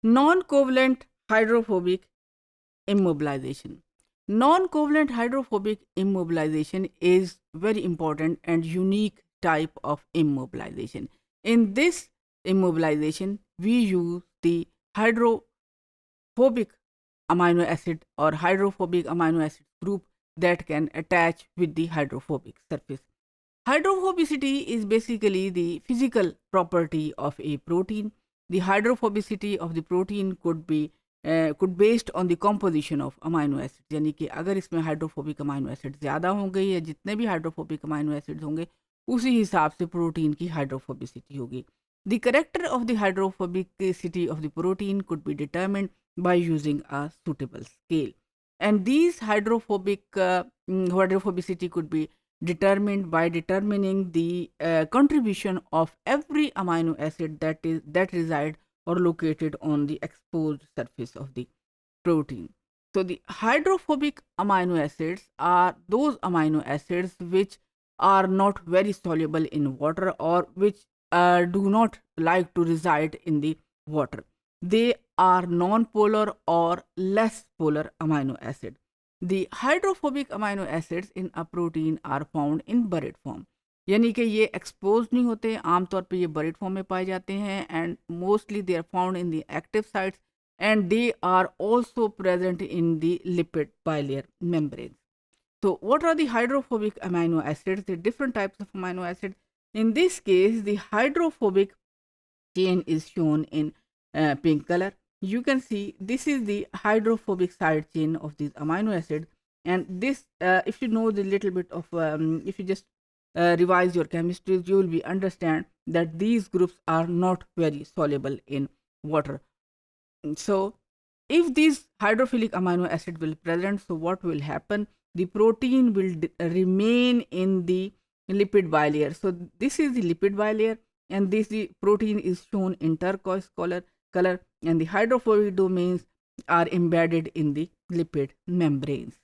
Non-covalent hydrophobic immobilization. Non-covalent hydrophobic immobilization is very important and unique type of immobilization. In this immobilization, we use the hydrophobic amino acid or hydrophobic amino acid group that can attach with the hydrophobic surface. Hydrophobicity is basically the physical property of a protein. The hydrophobicity of the protein could based on the composition of amino acids. यानी कि अगर इसमें hydrophobic amino acid ज़्यादा होंगे या जितने भी hydrophobic amino acid होंगे उसी हिसाब से प्रोटीन की हाइड्रोफोबिसिटी होगी. The character of the hydrophobicity of the protein could be determined by using a suitable scale. And these hydrophobicity could be determined by determining the contribution of every amino acid that reside or located on the exposed surface of the protein. So the hydrophobic amino acids are those amino acids which are not very soluble in water or which do not like to reside in the water. They are non-polar or less polar amino acid. The hydrophobic amino acids in a protein are found in buried form. यानी कि ये expose नहीं होते, आमतौर पे ये buried form में पाए जाते हैं and mostly they are found in the active sites and they are also present in the lipid bilayer membrane. So what are the hydrophobic amino acids? The different types of amino acids. In this case, the hydrophobic chain is shown in pink color. You can see this is the hydrophobic side chain of these amino acids, and this if you know the little bit of if you just revise your chemistry, you will be understand that these groups are not very soluble in water. So if these hydrophilic amino acid will present, so what will happen? The protein will remain in the lipid bilayer. So this is the lipid bilayer, and this the protein is shown in turquoise color, and the hydrophobic domains are embedded in the lipid membranes.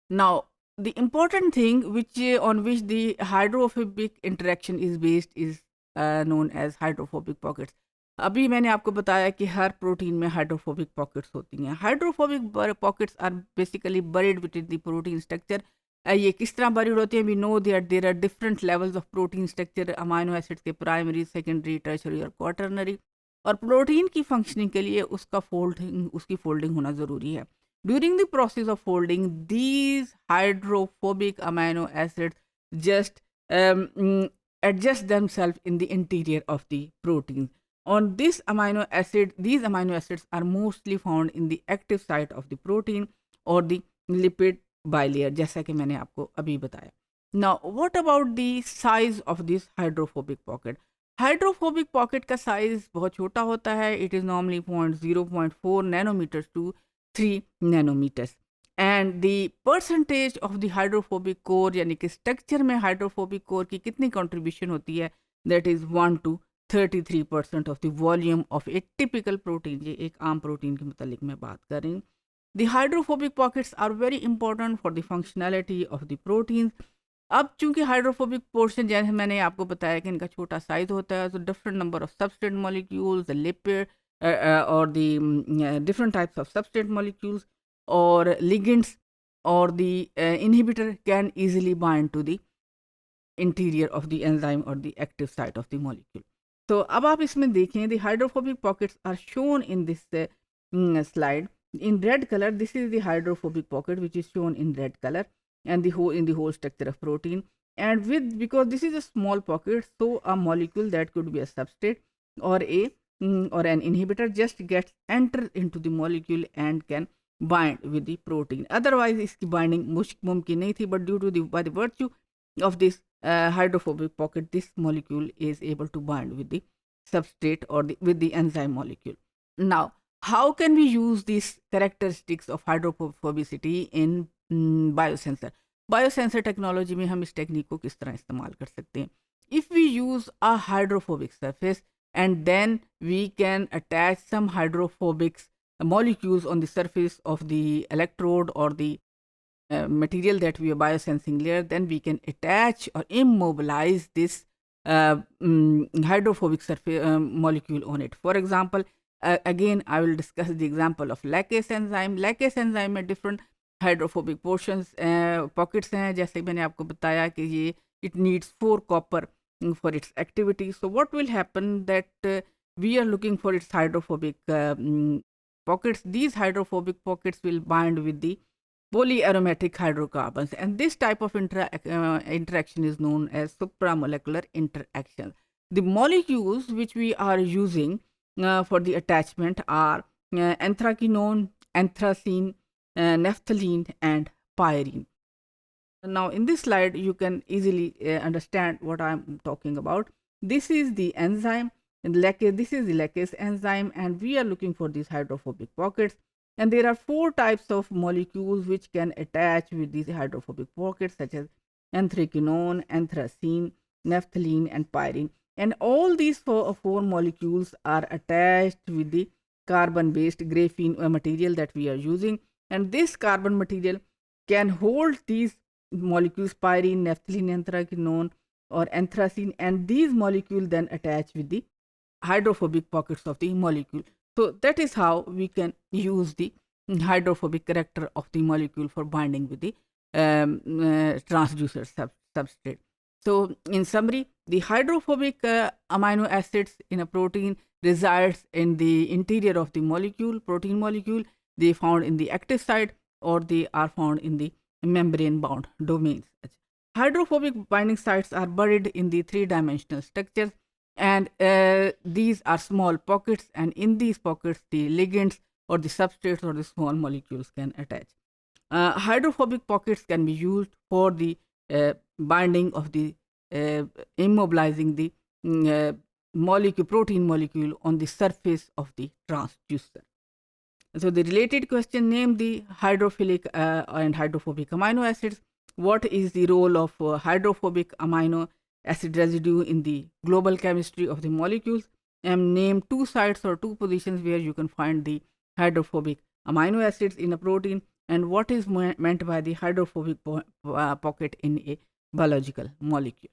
Now the important thing which on which the hydrophobic interaction is based is known as hydrophobic pockets. अभी मैंने आपको बताया कि हर protein में hydrophobic pockets होती हैं. Hydrophobic pockets are basically buried with the protein structure. ये किस तरह बरीड होते हैं? We know there are different levels of protein structure amino acids के, प्राइमरी, सेकेंडरी, टर्शरी और क्वाटरनरी. और प्रोटीन की फंक्शनिंग के लिए उसकी फोल्डिंग होना ज़रूरी है. During the process of folding these hydrophobic amino acids just adjust themselves in the interior of the protein. On these amino acids are mostly found in the active site of the protein or the lipid bilayer, जैसा कि मैंने आपको अभी बताया. Now, what about the size of this hydrophobic pocket? Hydrophobic pocket का size बहुत छोटा होता है. It is normally 0.4 nanometers to 3 nanometers. And the percentage of the hydrophobic core यानी कि स्ट्रक्चर में hydrophobic core की कितनी contribution होती है? That is 1 to 33% of the volume of a typical protein. ये एक आम प्रोटीन के मुतालिक मैं बात कर रही हूँ. The hydrophobic pockets are very important for the functionality of the proteins. अब चूंकि हाइड्रोफोबिक पोर्शन जैसे मैंने आपको बताया कि इनका छोटा साइज होता है, तो different number of substrate molecules, the lipid और the different types of substrate molecules और लिगेंड्स और the inhibitor can easily bind to the interior of the enzyme और the active site of the molecule. तो अब आप इसमें देखें, the hydrophobic pockets are shown in this slide in red color. This is the hydrophobic pocket which is shown in red color, and the whole structure of protein. And because this is a small pocket, so a molecule that could be a substrate or or an inhibitor just gets entered into the molecule and can bind with the protein. Otherwise इसकी binding मुमकिन नहीं थी, but due to by the virtue of this hydrophobic pocket, this molecule is able to bind with the substrate or with the enzyme molecule. Now, how can we use these characteristics of hydrophobicity in biosensor? Biosensor technology में हम इस technique को किस तरह इस्तेमाल कर सकते हैं? If we use a hydrophobic surface and then we can attach some hydrophobic molecules on the surface of the electrode or the material that we are biosensing layer, then we can attach or immobilize this hydrophobic surface molecule on it. For example, Again, I will discuss the example of lacase enzyme. Lacase enzyme में different hydrophobic portions pockets हैं, जैसे मैंने आपको बताया कि ये it needs 4 copper for its activity. So what will happen that we are looking for its hydrophobic pockets. These hydrophobic pockets will bind with the polyaromatic hydrocarbons, and this type of interaction is known as supramolecular interaction. The molecules which we are using for the attachment are anthraquinone, anthracene, naphthalene, and pyrene. Now, in this slide, you can easily understand what I'm talking about. This is the enzyme, and lacase. This is the lacase enzyme, and we are looking for these hydrophobic pockets. And there are 4 types of molecules which can attach with these hydrophobic pockets, such as anthraquinone, anthracene, naphthalene, and pyrene. And all these four molecules are attached with the carbon-based graphene material that we are using. And this carbon material can hold these molecules pyrene, naphthalene, anthraquinone, or anthracene, and these molecules then attach with the hydrophobic pockets of the molecule. So that is how we can use the hydrophobic character of the molecule for binding with the transducer substrate. So in summary, the hydrophobic amino acids in a protein resides in the interior of the molecule, protein molecule. They found in the active site or they are found in the membrane bound domains. Hydrophobic binding sites are buried in the 3-dimensional structures, and these are small pockets, and in these pockets the ligands or the substrates or the small molecules can attach. Hydrophobic pockets can be used for the binding of the immobilizing the protein molecule on the surface of the transducer. So the related question, name the hydrophilic and hydrophobic amino acids. What is the role of hydrophobic amino acid residue in the global chemistry of the molecules? And name 2 sites or 2 positions where you can find the hydrophobic amino acids in a protein, and what is meant by the hydrophobic pocket in a biological molecule.